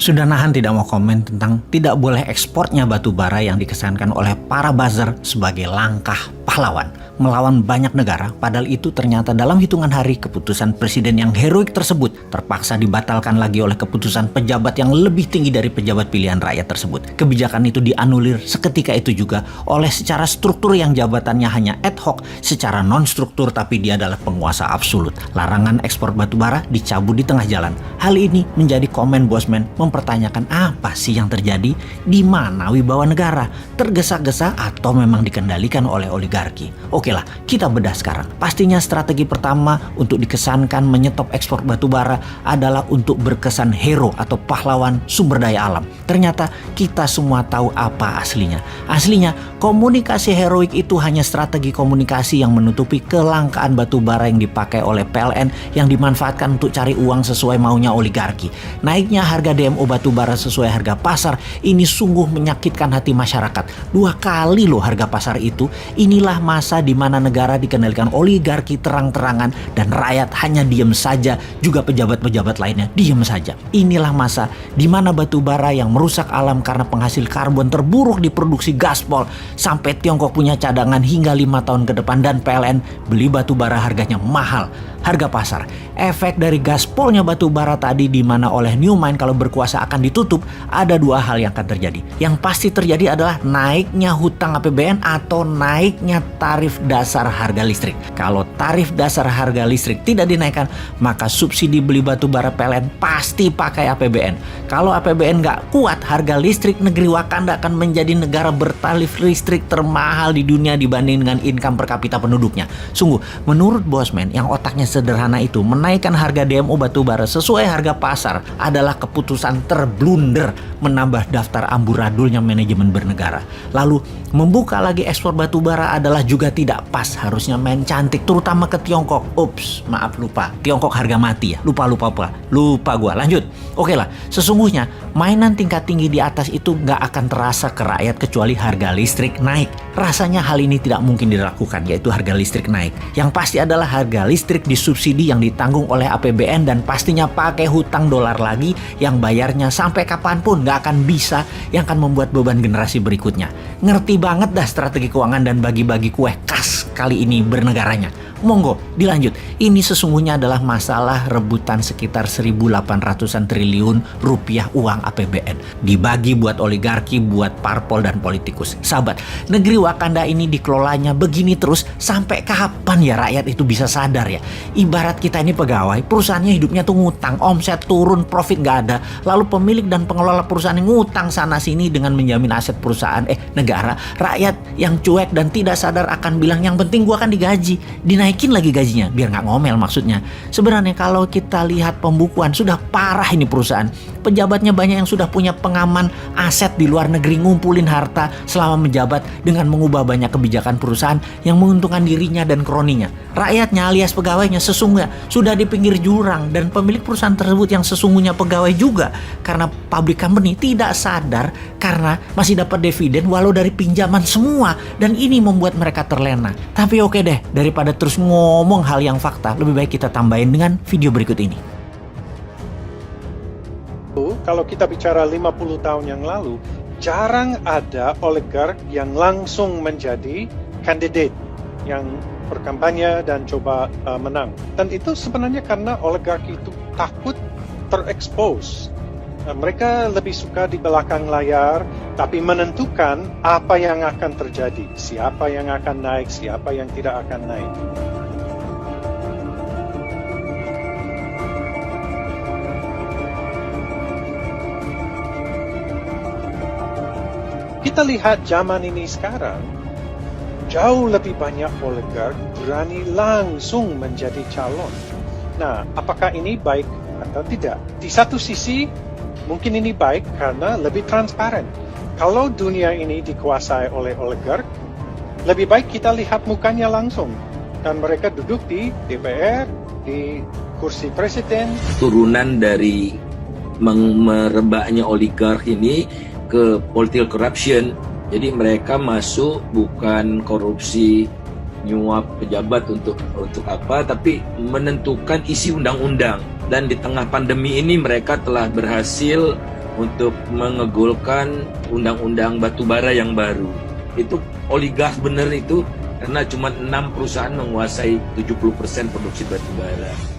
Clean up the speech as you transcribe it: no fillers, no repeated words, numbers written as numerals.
Sudah nahan tidak mau komen tentang tidak boleh ekspornya batu bara yang dikesankan oleh para buzzer sebagai langkah pahlawan melawan banyak negara, padahal itu ternyata dalam hitungan hari keputusan presiden yang heroik tersebut terpaksa dibatalkan lagi oleh keputusan pejabat yang lebih tinggi dari pejabat pilihan rakyat tersebut. Kebijakan itu dianulir seketika itu juga oleh secara struktur yang jabatannya hanya ad hoc, secara non-struktur tapi dia adalah penguasa absolut. Larangan ekspor batu bara dicabut di tengah jalan. Hal ini menjadi komen Bosman mempertanyakan apa sih yang terjadi, di mana wibawa negara, tergesa-gesa atau memang dikendalikan oleh oligarki. Oke lah, kita bedah sekarang. Pastinya strategi pertama untuk dikesankan menyetop ekspor batu bara adalah untuk berkesan hero atau pahlawan sumber daya alam. Ternyata kita semua tahu apa aslinya. Aslinya, komunikasi heroik itu hanya strategi komunikasi yang menutupi kelangkaan batu bara yang dipakai oleh PLN yang dimanfaatkan untuk cari uang sesuai maunya oligarki. Naiknya harga DMO batu bara sesuai harga pasar ini sungguh menyakitkan hati masyarakat. 2 kali loh harga pasar itu. Inilah masa di mana negara dikendalikan oligarki terang-terangan dan rakyat hanya diem saja, juga pejabat-pejabat lainnya diem saja. Inilah masa di mana batu bara yang merusak alam karena penghasil karbon terburuk diproduksi Gaspol sampai Tiongkok punya cadangan hingga 5 tahun ke depan dan PLN beli batu bara harganya mahal. Harga pasar. Efek dari gaspolnya batu bara tadi di mana oleh Newmine kalau berkuasa akan ditutup, ada 2 hal yang akan terjadi. Yang pasti terjadi adalah naiknya hutang APBN atau naiknya tarif dasar harga listrik. Kalau tarif dasar harga listrik tidak dinaikkan, maka subsidi beli batu bara PLN pasti pakai APBN. Kalau APBN nggak kuat, harga listrik negeri Wakanda akan menjadi negara bertarif listrik termahal di dunia dibanding dengan income per kapita penduduknya. Sungguh, menurut Bosman yang otaknya sederhana itu, menaikkan harga DMO batu bara sesuai harga pasar adalah keputusan terblunder, menambah daftar amburadulnya manajemen bernegara. Lalu membuka lagi ekspor batu bara adalah juga tidak pas, harusnya main cantik terutama ke Tiongkok. Ups, maaf lupa. Tiongkok harga mati ya. Lupa gua. Lanjut. Oke lah, sesungguhnya mainan tingkat tinggi di atas itu nggak akan terasa ke rakyat kecuali harga listrik naik. Rasanya hal ini tidak mungkin dilakukan, yaitu harga listrik naik. Yang pasti adalah harga listrik disubsidi yang ditanggung oleh APBN dan pastinya pakai hutang dolar lagi yang bayarnya sampai kapanpun nggak akan bisa, yang akan membuat beban generasi berikutnya. Ngerti banget dah strategi keuangan dan bagi-bagi kue khas kali ini bernegaranya. Monggo dilanjut. Ini sesungguhnya adalah masalah rebutan sekitar 1.800-an triliun rupiah uang APBN. Dibagi buat oligarki, buat parpol dan politikus. Sahabat, negeri Wakanda ini dikelolanya begini terus sampai kapan ya rakyat itu bisa sadar ya? Ibarat kita ini pegawai, perusahaannya hidupnya tuh ngutang, omset turun, profit nggak ada. Lalu pemilik dan pengelola perusahaan ngutang sana sini dengan menjamin aset perusahaan negara. Rakyat yang cuek dan tidak sadar akan bilang yang penting gua kan digaji, dinaikin lagi gajinya biar nggak ngomel maksudnya. Sebenarnya kalau kita lihat pembukuan sudah parah ini perusahaan. Pejabatnya banyak yang sudah punya pengaman aset di luar negeri, ngumpulin harta selama menjabat dengan mengubah banyak kebijakan perusahaan yang menguntungkan dirinya dan kroninya. Rakyatnya alias pegawainya sesungguhnya sudah di pinggir jurang dan pemilik perusahaan tersebut yang sesungguhnya pegawai juga karena public company tidak sadar karena masih dapat dividen walau dari pinjaman semua, dan ini membuat mereka terlena. Tapi oke deh, daripada terus ngomong hal yang fakta, lebih baik kita tambahin dengan video berikut ini. Kalau kita bicara 50 tahun yang lalu, jarang ada oligark yang langsung menjadi kandidat yang berkampanye dan coba menang. Dan itu sebenarnya karena oligarki itu takut terekspos. Mereka lebih suka di belakang layar, tapi menentukan apa yang akan terjadi, siapa yang akan naik, siapa yang tidak akan naik. Kita lihat zaman ini sekarang, jauh lebih banyak oligark berani langsung menjadi calon. Nah, apakah ini baik atau tidak? Di satu sisi, mungkin ini baik karena lebih transparan. Kalau dunia ini dikuasai oleh oligark, lebih baik kita lihat mukanya langsung. Dan mereka duduk di DPR, di kursi presiden. Turunan dari merebaknya oligark ini ke political corruption. Jadi mereka masuk bukan korupsi nyuap pejabat untuk apa, tapi menentukan isi undang-undang. Dan di tengah pandemi ini mereka telah berhasil untuk mengegolkan undang-undang batubara yang baru. Itu oligark bener itu, karena cuma 6 perusahaan menguasai 70% produksi batubara.